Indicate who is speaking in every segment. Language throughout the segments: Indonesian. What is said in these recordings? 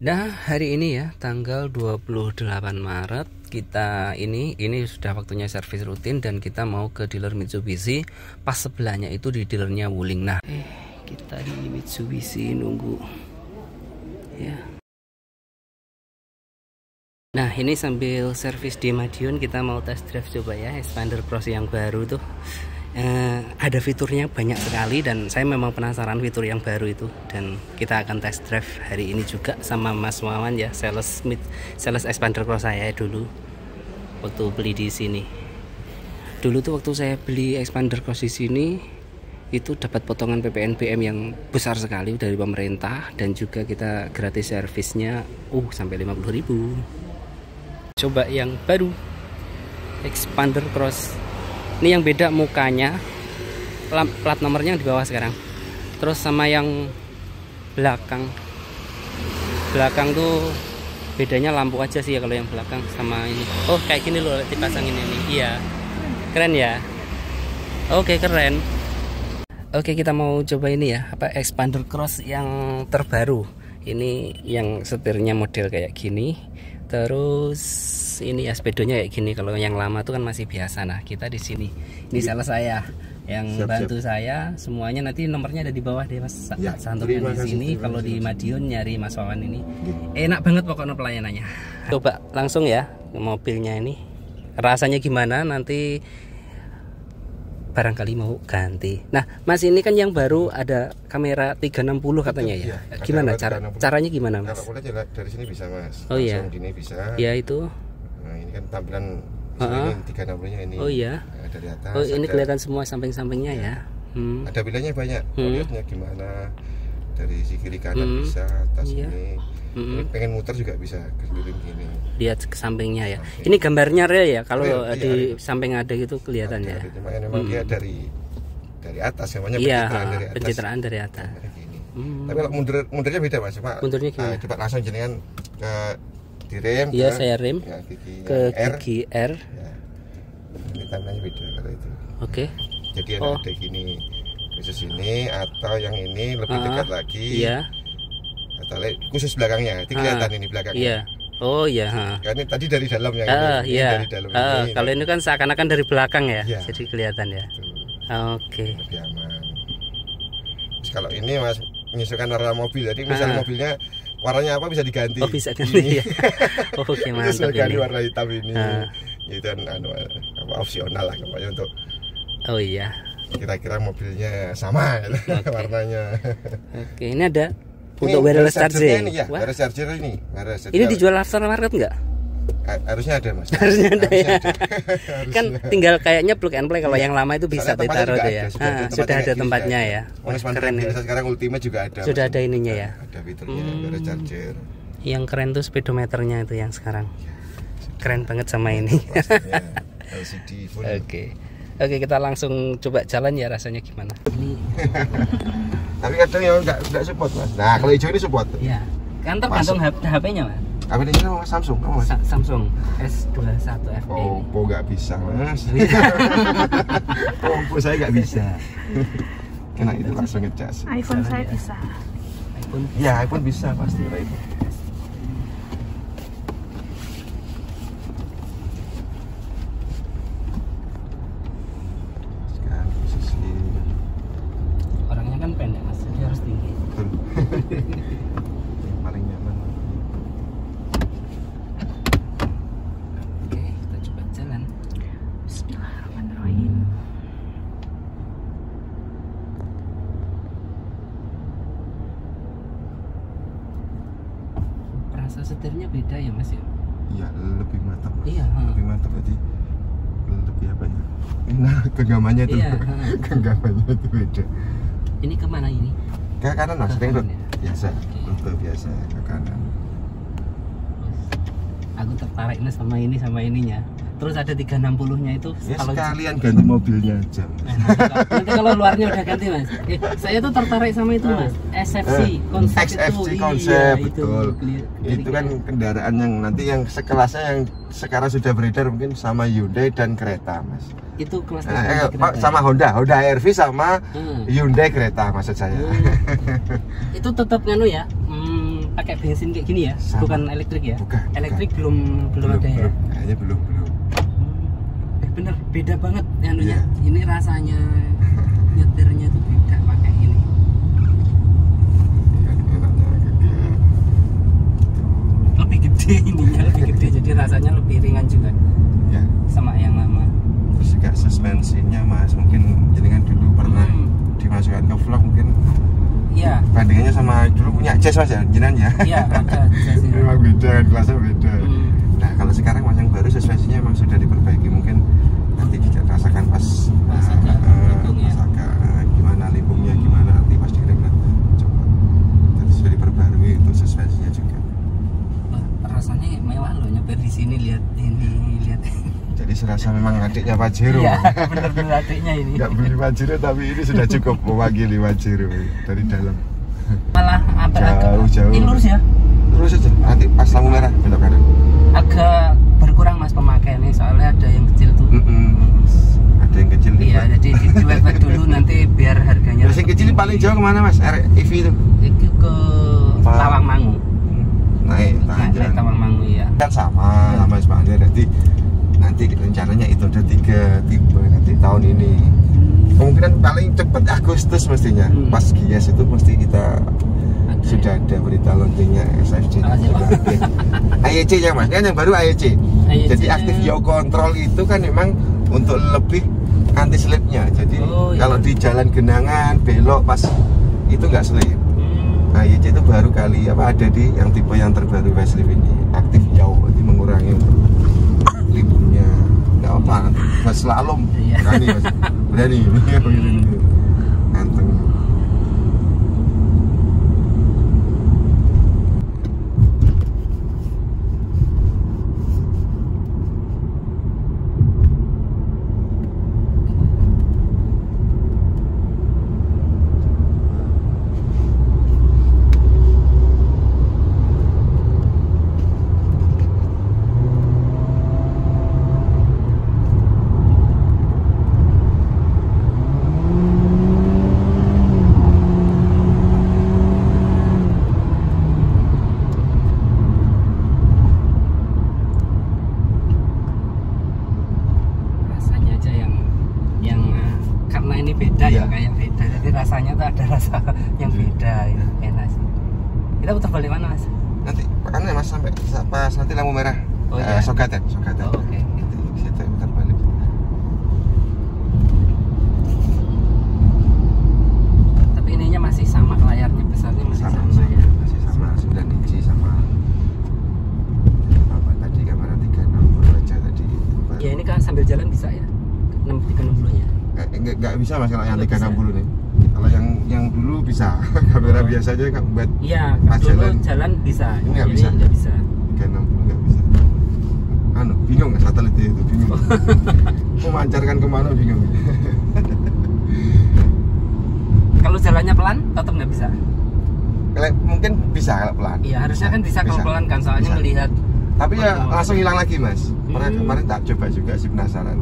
Speaker 1: Nah, hari ini ya, tanggal 28 Maret, kita ini sudah waktunya servis rutin dan kita mau ke dealer Mitsubishi. Pas sebelahnya itu di dealernya Wuling. Nah, kita di Mitsubishi nunggu ya. Nah, ini sambil servis di Madiun, kita mau test drive coba ya Xpander Cross yang baru tuh. Ada fiturnya banyak sekali dan saya memang penasaran fitur yang baru itu, dan kita akan test drive hari ini juga sama Mas Wawan ya, sales Xpander Cross saya dulu waktu beli di sini. Dulu tuh waktu saya beli Xpander Cross di sini itu dapat potongan PPNBM yang besar sekali dari pemerintah, dan juga kita gratis servisnya sampai 50.000. Coba yang baru Xpander Cross. Ini yang beda mukanya, plat nomornya di bawah sekarang. Terus sama yang belakang tuh bedanya lampu aja sih ya kalau yang belakang sama ini. Oh, kayak gini loh dipasangin ini. Iya, keren ya. Oke, keren. Oke, kita mau coba ini ya, Xpander Cross yang terbaru. Ini yang setirnya model kayak gini. Terus ini ya speedonya kayak gini. Kalau yang lama tuh kan masih biasa. Nah, kita di sini. Ini salah saya yang bantu saya. Semuanya nanti nomornya ada di bawah deh Mas. Ya, santurnya di sini. Kalau di Madiun nyari Mas Wawan ini. Enak banget pokoknya pelayanannya. Coba langsung ya ke mobilnya ini. Rasanya gimana nanti barangkali mau ganti. Nah, Mas, ini kan yang baru ada kamera 360 katanya ya. Gimana caranya gimana, Mas?
Speaker 2: Kalau boleh dari sini bisa, Mas.
Speaker 1: Oh iya.
Speaker 2: Langsung gini bisa.
Speaker 1: Ya itu.
Speaker 2: Nah, ini kan tampilan ini 360-nya ini.
Speaker 1: Oh iya.
Speaker 2: Nah, dari atas.
Speaker 1: Oh, ini kelihatan semua samping-sampingnya ya.
Speaker 2: Ada pilihannya banyak. Lihatnya gimana? Dari si kiri kanan bisa, atas ini. Ini pengen muter juga bisa keliling gini.
Speaker 1: Lihat ke sampingnya ya. Ini gambarnya real ya. Kalau di samping ada gitu kelihatan ya.
Speaker 2: Cuma memang dia dari atas, namanya
Speaker 1: pencitraan dari atas.
Speaker 2: Tapi kalau mundurnya beda, Mas.
Speaker 1: Mundurnya gimana?
Speaker 2: Coba langsung jenengan ke direm.
Speaker 1: Iya, saya rem
Speaker 2: ya,
Speaker 1: ke gigi R.
Speaker 2: Ya. Ini tandanya beda kalau itu.
Speaker 1: Oke.
Speaker 2: Jadi ada gini khusus ini, atau yang ini lebih dekat lagi.
Speaker 1: Iya.
Speaker 2: Atau khusus belakangnya. Itu kelihatan ini belakangnya.
Speaker 1: Iya. Oh iya.
Speaker 2: Kan ini tadi dari dalam yang ini.
Speaker 1: Iya.
Speaker 2: Dari dalam ini.
Speaker 1: Kalau ini kan seakan-akan dari belakang ya. Jadi kelihatan ya. Oke.
Speaker 2: Lebih aman. Terus kalau ini, Mas, menyesuaikan warna mobil. Jadi misalnya mobilnya warnanya apa bisa diganti.
Speaker 1: Oh, bisa ganti ya. Oke, mantap
Speaker 2: ini. Warna hitam ini. Itu kan opsional lah pokoknya untuk.
Speaker 1: Oh iya.
Speaker 2: Kira-kira mobilnya sama warnanya.
Speaker 1: Oke, ini ada untuk wireless charging.
Speaker 2: Ini ya, wireless charger ini.
Speaker 1: Ini dijual aftermarket enggak?
Speaker 2: Harusnya ada, Mas.
Speaker 1: Harusnya ada ya. Kan tinggal kayaknya plug and play. Kalau yang lama itu bisa ditaruh tuh ya. Sudah ada tempatnya ya.
Speaker 2: Keren ya. Sekarang Ultimate juga ada.
Speaker 1: Sudah ada ininya ya.
Speaker 2: Ada fiturnya wireless charger.
Speaker 1: Yang keren tuh speedometernya itu yang sekarang. Keren banget sama ini.
Speaker 2: LCD full.
Speaker 1: Oke, kita langsung coba jalan ya, rasanya gimana. Ini.
Speaker 2: Tapi kadang ya enggak support, Mas. Nah, kalau hijau ini support.
Speaker 1: Iya. Kan tergantung HP-nya, Mas.
Speaker 2: HP-nya Mas Samsung, Mas.
Speaker 1: Samsung S21 FE.
Speaker 2: Oppo enggak bisa, Mas. Oppo saya enggak bisa. Kena itu langsung ngecas.
Speaker 3: iPhone saya bisa.
Speaker 2: Iya, iPhone bisa pasti lah itu.
Speaker 1: Kan pendek, Mas, jadi harus tinggi.
Speaker 2: Paling nyaman.
Speaker 1: Oke, kita coba jalan.
Speaker 3: Bismillahirrahmanirrahim.
Speaker 1: Perasa setirnya beda ya, Mas ya?
Speaker 2: Iya, lebih mantap, Mas.
Speaker 1: Iya,
Speaker 2: lebih mantap berarti. Lebih apa ya? Nah, genggamannya itu. Genggamannya itu beda.
Speaker 1: Ini kemana ini?
Speaker 2: Ke kanan, Mas.
Speaker 1: Ya?
Speaker 2: Biasa. Rute biasa ke kanan.
Speaker 1: Aku tertarik nih sama ininya. Terus ada 360-nya itu.
Speaker 2: Ya,
Speaker 1: kalau
Speaker 2: sekalian ganti mobilnya aja, Mas.
Speaker 1: Nanti kalau luarnya udah ganti, Mas. Saya tuh tertarik sama itu, Mas. SFC konsep
Speaker 2: XFC
Speaker 1: itu.
Speaker 2: konsep,
Speaker 1: Iya,
Speaker 2: betul. Itu kan kendaraan yang nanti yang sekelasnya yang sekarang sudah beredar mungkin sama Hyundai dan kereta, Mas.
Speaker 1: Itu kelas
Speaker 2: sama Honda HR-V sama Hyundai kereta maksud saya.
Speaker 1: Itu tetap nganu ya, pakai bensin kayak gini ya?
Speaker 2: Sama.
Speaker 1: Bukan elektrik ya?
Speaker 2: Bukan.
Speaker 1: Elektrik belum ada ya?
Speaker 2: Kayaknya belum.
Speaker 1: Bener, beda banget anunya.
Speaker 2: Iya.
Speaker 1: Ini rasanya nyetirnya tuh beda pakai ini.
Speaker 2: Enaknya agak
Speaker 1: Lebih gede ininya, lebih gede jadi rasanya lebih ringan juga
Speaker 2: ya.
Speaker 1: sama yang lama.
Speaker 2: Terus juga suspensinya Mas, mungkin jenengan dulu pernah dimasukkan ke vlog mungkin.
Speaker 1: Iya.
Speaker 2: Bandingannya sama dulu punya jazz Mas ya, jenengan ya?
Speaker 1: Iya, ada sih.
Speaker 2: Memang beda, kelasnya beda. Nah, kalau sekarang Mas yang baru suspensinya memang sudah diperbaiki, mungkin nanti kita rasakan pas rasakan gimana limbungnya, gimana nanti pas direm coba. Jadi sudah diperbarui untuk suspensinya juga.
Speaker 1: Rasanya mewah loh nyetir di sini, lihat ini, lihat.
Speaker 2: Jadi serasa memang adiknya Pajero.
Speaker 1: Iya, bener-bener adiknya ini.
Speaker 2: Nggak beli Pajero tapi ini sudah cukup mewakili Pajero dari dalam.
Speaker 1: Malah
Speaker 2: jauh.
Speaker 1: Ini lurus ya?
Speaker 2: Terus aja, nanti pas lampu merah belok kanan.
Speaker 1: Agak berkurang Mas pemakaiannya, soalnya ada yang kecil tuh.
Speaker 2: Ada yang kecil.
Speaker 1: Iya, jadi diwet dulu nanti biar harganya.
Speaker 2: Terus yang kecil ini paling jauh kemana Mas? EV itu?
Speaker 1: Itu ke Tawangmangu.
Speaker 2: Naik
Speaker 1: Tawangmangu ya.
Speaker 2: Kan sama Expander, jadi nanti rencananya itu ada 3 tipe nanti tahun ini. Kemungkinan paling cepat Agustus mestinya. Pas Gias itu mesti kita sudah ada berita launchingnya SFC. AEC ya Mas, kan yang baru AEC. Jadi Active Yaw Control itu kan memang untuk lebih anti slipnya. Jadi kalau di jalan genangan belok pas itu nggak slip. AEC itu baru kali ada di yang tipe yang terbaru facelift ini. Active Yaw, jadi mengurangi untuk limbungnya. Nggak apa, Mas slalom. Berani Mas, berani. Anteng.
Speaker 1: Rasanya tuh ada rasa yang beda, enak sih. Kita putar balik mana Mas?
Speaker 2: Nanti makanya Mas sampai pas nanti lampu merah. Soket.
Speaker 1: Oke.
Speaker 2: Kita putar balik.
Speaker 1: Tapi ininya masih sama, layarnya besarnya masih sama ya.
Speaker 2: Masih sama 9 inci sama apa tadi kamera 360 aja tadi.
Speaker 1: Ya ini kan sambil jalan bisa ya? 360 nya.
Speaker 2: Enggak bisa Mas kalau yang 360 nih. Kalau yang dulu bisa kamera biasa aja kan buat
Speaker 1: pas jalan bisa.
Speaker 2: Ini nggak bisa. 360 nggak bisa. Bingung nggak satelit itu bingung. Memancarkan kemana bingung.
Speaker 1: Kalau jalannya pelan tetap nggak bisa.
Speaker 2: Mungkin bisa kalau pelan.
Speaker 1: Iya harusnya kan bisa kalau pelan kan soalnya melihat.
Speaker 2: Tapi ya langsung hilang lagi Mas. Kemarin tak coba juga sih penasaran.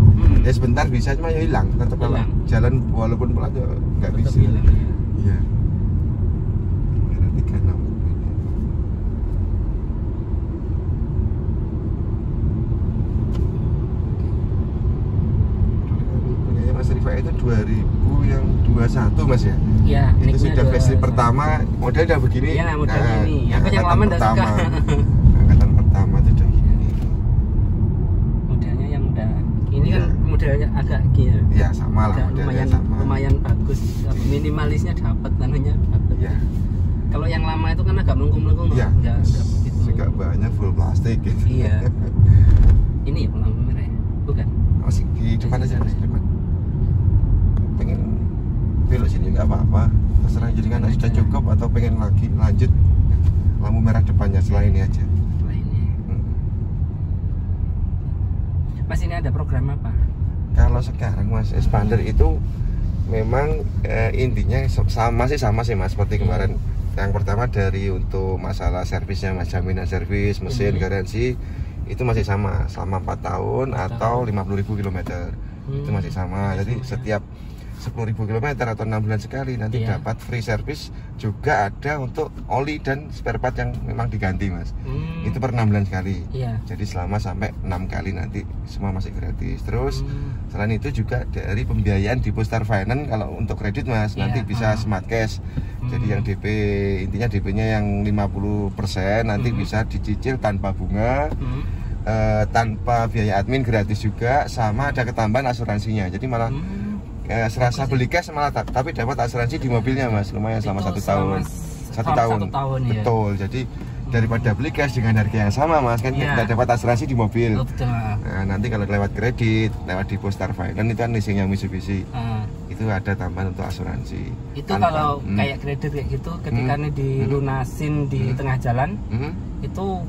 Speaker 2: Ya sebentar bisa cuma ya hilang. Tetap kalau jalan walaupun pelan ya nggak bisa.
Speaker 1: Hilang, ya.
Speaker 2: Iya. Kamera 36. Punyanya Mas Rifa itu 2021 Mas ya?
Speaker 1: Iya.
Speaker 2: Itu sudah facelift pertama, modelnya begini.
Speaker 1: Iya modelnya ini. Aku yang lama nggak suka.
Speaker 2: Angkatan pertama itu udah gini.
Speaker 1: Modelnya yang udah ini kan modelnya agak gini.
Speaker 2: Iya sama lah modelnya sama.
Speaker 1: Lumayan bagus. Minimalisnya dapat namanya dapat.
Speaker 2: Iya.
Speaker 1: Kalau yang lama itu kan agak melengkung-melengkung.
Speaker 2: Iya.
Speaker 1: Enggak begitu.
Speaker 2: Juga banyak full plastik gitu.
Speaker 1: Iya. Ini ya lampu merah ya? Bukan?
Speaker 2: Masih di depan aja di depan. Pengen belok sini nggak apa-apa. Terserah jadi kan sudah cukup atau pengen lagi lanjut lampu merah depannya selain ini aja.
Speaker 1: Mas ini ada program apa?
Speaker 2: Kalau sekarang Mas Expander itu memang intinya sama sih Mas seperti kemarin. Yang pertama dari untuk masalah servisnya Mas, jaminan servis, mesin, garansi itu masih sama selama 4 tahun atau 50.000 km. Itu masih sama. Jadi setiap 10.000 km atau 6 bulan sekali nanti dapat free service, juga ada untuk oli dan spare part yang memang diganti Mas. Itu per 6 bulan sekali. Jadi selama sampai 6 kali nanti semua masih gratis. Terus selain itu juga dari pembiayaan di Postar Finance kalau untuk kredit Mas, nanti bisa smart cash. Jadi yang DP, intinya DP-nya yang 50% nanti bisa dicicil tanpa bunga, tanpa biaya admin, gratis juga, sama ada ketambahan asuransinya. Jadi malah serasa beli cash malah tapi dapat asuransi di mobilnya Mas, lumayan selama 1 tahun. 1 tahun. Betul. Jadi daripada beli cash dengan harga yang sama Mas, kan kita dapat asuransi di mobil. Nah, nanti kalau lewat kredit, lewat di Postar Finance itu kan leasingnya Mitsubishi. Itu ada tambahan untuk asuransi.
Speaker 1: Itu kalau kayak kredit kayak gitu, ketika ini dilunasin di tengah jalan, itu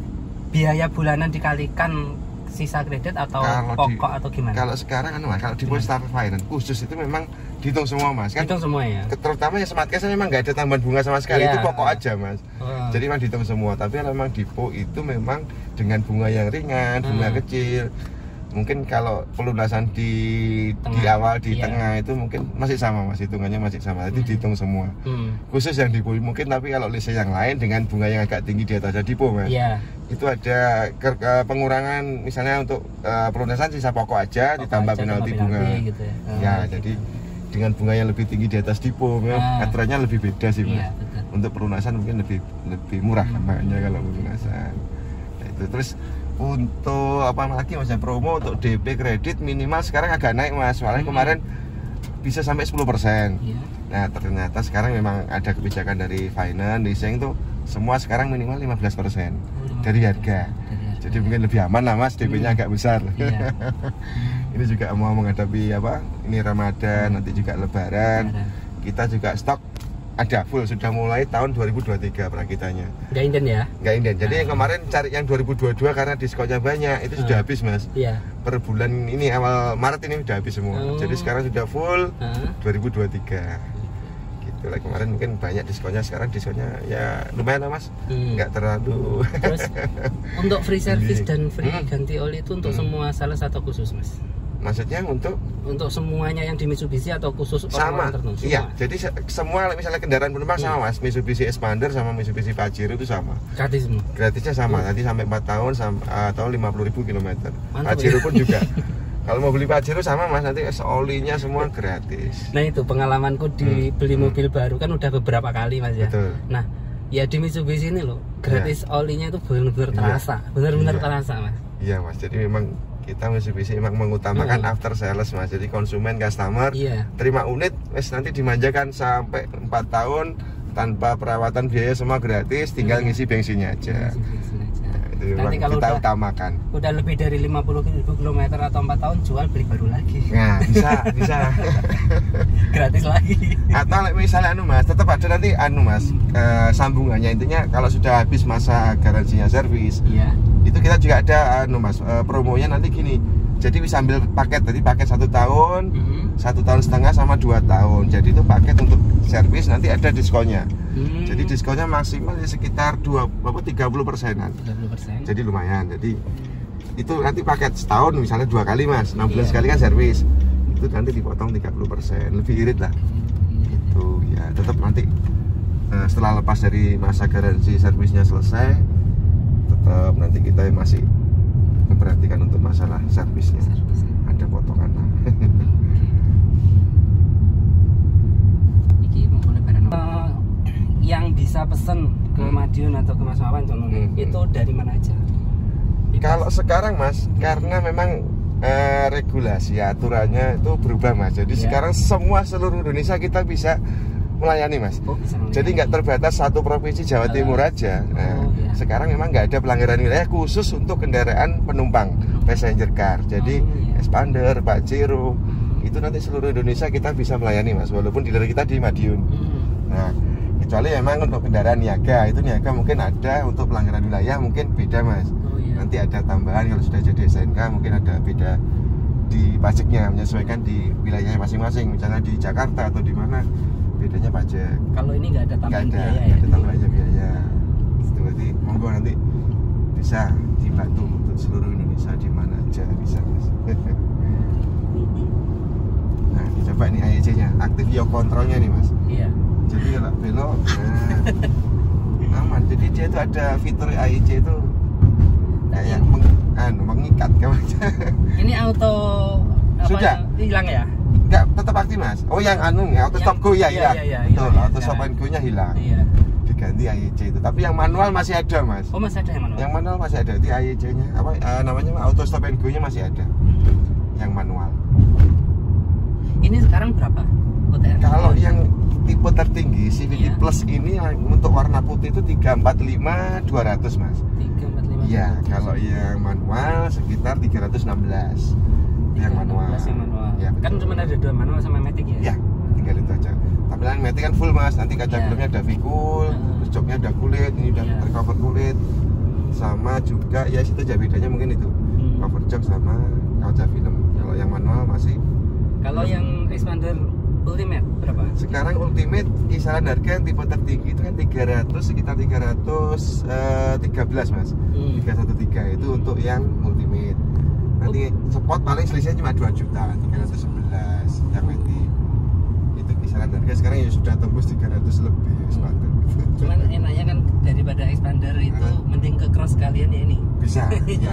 Speaker 1: biaya bulanan dikalikan sisa kredit atau kalau pokok atau gimana? Kalau
Speaker 2: sekarang kalau di Postar Finance khusus itu memang dihitung semua Mas, kan?
Speaker 1: Dihitung semua ya.
Speaker 2: Terutama yang smart cash memang nggak ada tambahan bunga sama sekali, itu pokok aja Mas. Jadi memang dihitung semua. Tapi kalau memang Dipo itu memang dengan bunga yang ringan, bunga kecil. Mungkin kalau pelunasan di awal, di tengah itu mungkin masih sama Mas, hitungannya masih sama. Jadi dihitung semua. Khusus yang Dipo mungkin, tapi kalau list yang lain dengan bunga yang agak tinggi di atas Dipo Mas. Itu ada pengurangan, misalnya untuk pelunasan sisa pokok aja ditambah penalti bunga. Gitu ya. Jadi dengan bunga yang lebih tinggi di atas Dipo, aturannya lebih beda sih Mas. Untuk pelunasan mungkin lebih murah makanya kalau pelunasan. Nah, itu terus untuk apa lagi Mas, promo untuk DP kredit minimal sekarang agak naik Mas, soalnya kemarin bisa sampai 10%. Nah ternyata sekarang memang ada kebijakan dari finance, leasing tuh semua sekarang minimal 15% dari harga. Jadi mungkin lebih aman lah Mas, DP-nya agak besar. Ini juga mau menghadapi ini Ramadan, nanti juga Lebaran. Kita juga stok ada full, sudah mulai tahun 2023 perakitannya.
Speaker 1: Nggak inden ya?
Speaker 2: Nggak inden. Jadi yang kemarin cari yang 2022 karena diskonnya banyak, itu sudah habis Mas. Per bulan ini awal Maret ini sudah habis semua. Jadi sekarang sudah full 2023. Gitu lah, kemarin mungkin banyak diskonnya, sekarang diskonnya ya lumayan lah Mas. Nggak terlalu.
Speaker 1: Terus untuk free service dan free ganti oli itu untuk semua sales atau khusus Mas?
Speaker 2: Maksudnya untuk
Speaker 1: semuanya yang di Mitsubishi atau khusus
Speaker 2: sama tertentu? Iya, jadi semua misalnya kendaraan penumpang sama Mas, Mitsubishi Expander sama Mitsubishi Pajero itu sama.
Speaker 1: Gratis semua?
Speaker 2: Gratisnya sama, nanti sampai 4 tahun atau 50.000 km. Pajero pun juga. Kalau mau beli Pajero sama Mas, nanti olinya semua gratis.
Speaker 1: Nah itu pengalamanku di beli mobil baru kan udah beberapa kali Mas ya.
Speaker 2: Betul.
Speaker 1: Nah ya di Mitsubishi ini loh, gratis olinya itu benar-benar terasa, benar-benar terasa Mas.
Speaker 2: Iya Mas, jadi memang kita Mitsubishi memang mengutamakan after sales Mas. Jadi konsumen, customer terima unit nanti dimanjakan sampai 4 tahun tanpa perawatan, biaya semua gratis, tinggal ngisi bensinnya aja. Itu
Speaker 1: nanti kalau
Speaker 2: kita utamakan.
Speaker 1: Udah lebih dari 50.000 km atau 4 tahun jual beli baru lagi.
Speaker 2: Nah, bisa.
Speaker 1: Gratis lagi.
Speaker 2: Atau misalnya Mas, tetap ada nanti Mas, sambungannya, intinya kalau sudah habis masa garansinya servis. Itu kita juga ada Mas, promonya nanti gini. Jadi bisa ambil paket, tadi paket 1 tahun, 1,5 tahun sama 2 tahun. Jadi itu paket untuk servis nanti ada diskonnya. Jadi diskonnya maksimal sekitar 30%-an. 30%. Jadi lumayan. Jadi itu nanti paket setahun misalnya 2 kali Mas, 6 bulan sekali kan servis. Itu nanti dipotong 30%, lebih irit lah. Itu ya tetap nanti setelah lepas dari masa garansi servisnya selesai, tetap nanti kita masih memperhatikan untuk masalah servisnya. Ada potongan lah.
Speaker 1: Yang bisa pesen ke Madiun atau ke Mas Wawan contohnya, itu dari mana aja?
Speaker 2: Kalau sekarang Mas, karena memang regulasi aturannya itu berubah Mas. Jadi sekarang semua seluruh Indonesia kita bisa melayani Mas. Jadi nggak terbatas satu provinsi Jawa Timur aja. Nah, sekarang memang nggak ada pelanggaran wilayah khusus untuk kendaraan penumpang passenger car. Jadi Expander, Pajero itu nanti seluruh Indonesia kita bisa melayani Mas, walaupun dealer kita di Madiun. Nah, kecuali memang untuk kendaraan niaga, itu niaga mungkin ada, untuk pelanggaran wilayah mungkin beda Mas. Nanti ada tambahan kalau sudah jadi SNK, mungkin ada beda di pajaknya, menyesuaikan di wilayahnya masing-masing. Misalnya di Jakarta atau di mana, bedanya pajak.
Speaker 1: Kalau ini nggak ada tambahan biaya ya?
Speaker 2: Nggak ada tambahan biaya. Itu berarti monggo nanti bisa dibantu untuk seluruh Indonesia di mana aja bisa Mas. Nah, coba nih AEC-nya, aktif yaw kontrolnya nih mas.
Speaker 1: Iya.
Speaker 2: Jadi kalau belok, nah, aman. Jadi dia itu ada fitur AEC itu kayak mengikat kamu.
Speaker 1: Ini auto apa,
Speaker 2: sudah
Speaker 1: hilang ya?
Speaker 2: Enggak, tetap aktif mas. Oh yang auto stop go ya,
Speaker 1: iya,
Speaker 2: betul,
Speaker 1: iya,
Speaker 2: auto stop and go nya hilang.
Speaker 1: Iya.
Speaker 2: Diganti AEC itu. Tapi yang manual masih ada mas.
Speaker 1: Oh masih ada yang manual?
Speaker 2: Yang manual masih ada. Di AEC-nya apa namanya auto stop and go nya masih ada. Yang manual.
Speaker 1: Ini sekarang berapa? OTR?
Speaker 2: Kalau yang tipe tertinggi CVT
Speaker 1: Iya.
Speaker 2: Plus ini untuk warna putih itu 345 200 mas.
Speaker 1: 345.
Speaker 2: Iya, kalau yang manual sekitar 316. Yang manual.
Speaker 1: Yang manual.
Speaker 2: Ya,
Speaker 1: Kan
Speaker 2: betul.
Speaker 1: cuma ada 2 manual sama Matic ya?
Speaker 2: Ya, tinggal itu aja. Tapi yang Matic kan full mas. Nanti kaca
Speaker 1: Iya.
Speaker 2: filmnya ada Vicul, terus joknya ada kulit, ini udah
Speaker 1: Iya.
Speaker 2: tercover kulit. Sama juga ya situ aja bedanya mungkin itu. Cover jok sama kaca film. Kalau yang manual masih.
Speaker 1: Kalau yang Expander Ultimate berapa?
Speaker 2: Sekarang Ultimate kisaran harga yang tipe tertinggi itu kan 300 sekitar 313 mas. 313 itu untuk yang Ultimate. Nanti sport paling selisihnya cuma 2 juta 311 yang Matic. Itu kisaran harga sekarang ya sudah tembus 300 lebih Expander.
Speaker 1: Cuman enaknya kan daripada Expander itu mending ke cross kalian ya ini.
Speaker 2: Bisa. Ya.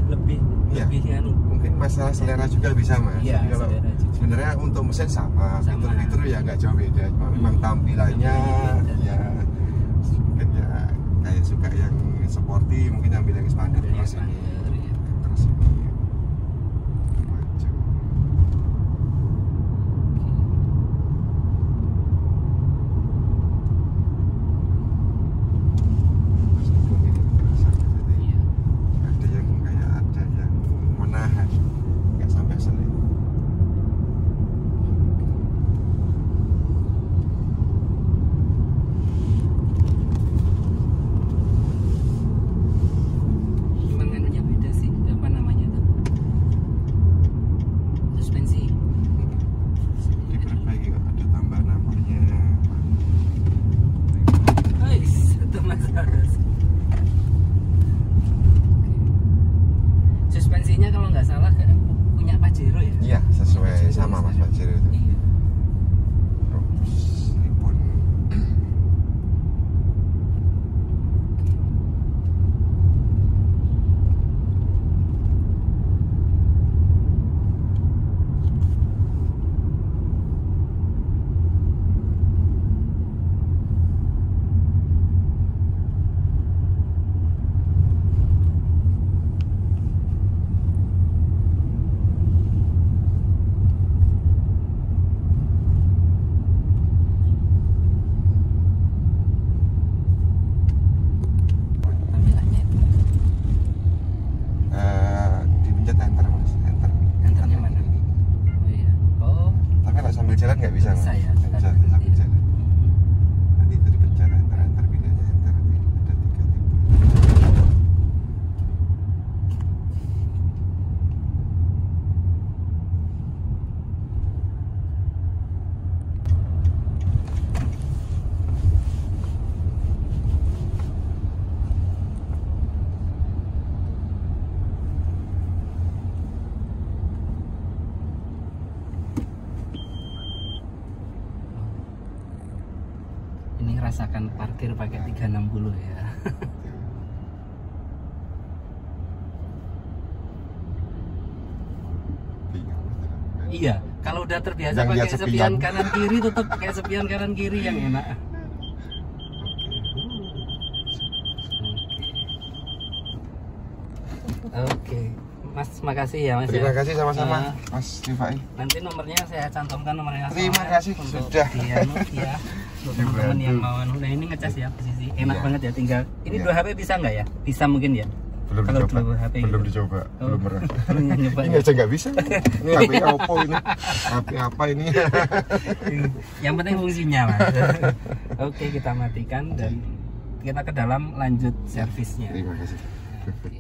Speaker 1: lebih
Speaker 2: Iya.
Speaker 1: anu.
Speaker 2: Mungkin masalah selera juga bisa mas.
Speaker 1: Iya,
Speaker 2: Jadi kalau
Speaker 1: selera juga.
Speaker 2: sebenarnya untuk mesin sama, fitur-fitur ya nggak jauh beda. Cuma memang tampilannya ya mungkin ya kayak suka yang sporty mungkin ambil yang Expander terus ini. Terus ini maju. Terus belum ini terasa jadi
Speaker 1: Iya.
Speaker 2: ada yang kayak ada yang menahan nggak sampai selip.
Speaker 1: Cuman anunya beda sih, apa namanya tuh? Suspensi.
Speaker 2: Diperbaiki kok ada tambahan namanya.
Speaker 1: Itu Mas harus. Suspensinya kalau nggak salah kan punya Pajero ya?
Speaker 2: Iya sesuai sama Mas Fajir itu.
Speaker 1: Iya.
Speaker 2: Terus ini pun
Speaker 1: Tampilannya itu.
Speaker 2: dipencet enter mas, enter.
Speaker 1: Enternya mana?
Speaker 2: Ini.
Speaker 1: Oh iya. Oh,
Speaker 2: Tapi kalau sambil jalan nggak bisa mas.
Speaker 1: bisa ya.
Speaker 2: Nggak bisa sambil jalan. Nanti itu dipencet enter, enter pilihannya enter. Nanti ada 3 tipe.
Speaker 1: Ini rasakan parkir pakai 360 ya.
Speaker 2: Bingung.
Speaker 1: Iya, kalau udah terbiasa
Speaker 2: Yang lihat
Speaker 1: pakai
Speaker 2: sepion.
Speaker 1: sepian kanan kiri tetap kayak sepian kanan kiri yang enak. Oke. Mas, makasih ya Mas.
Speaker 2: Terima
Speaker 1: ya.
Speaker 2: kasih sama-sama
Speaker 1: Eh,
Speaker 2: Mas Rifai.
Speaker 1: nanti nomornya saya cantumkan nomornya.
Speaker 2: Terima
Speaker 1: soalnya
Speaker 2: kasih,
Speaker 1: untuk
Speaker 2: sudah.
Speaker 1: ya, untuk teman-teman yang mau anu. Nah ini ngecas ya posisi. Enak
Speaker 2: Iya.
Speaker 1: banget ya tinggal. Ini
Speaker 2: Iya.
Speaker 1: 2 HP bisa nggak ya? Bisa mungkin ya.
Speaker 2: Belum
Speaker 1: Kalau
Speaker 2: dicoba.
Speaker 1: 2 HP
Speaker 2: Belum
Speaker 1: gitu.
Speaker 2: dicoba.
Speaker 1: Oh,
Speaker 2: Belum pernah.
Speaker 1: belum nyoba
Speaker 2: Ini
Speaker 1: ya?
Speaker 2: aja nggak bisa. Ini HP-nya Oppo ini. HP apa ini?
Speaker 1: Yang penting fungsinya Mas. Oke, kita matikan dan kita ke dalam lanjut servisnya.
Speaker 2: Terima kasih.
Speaker 1: Oke.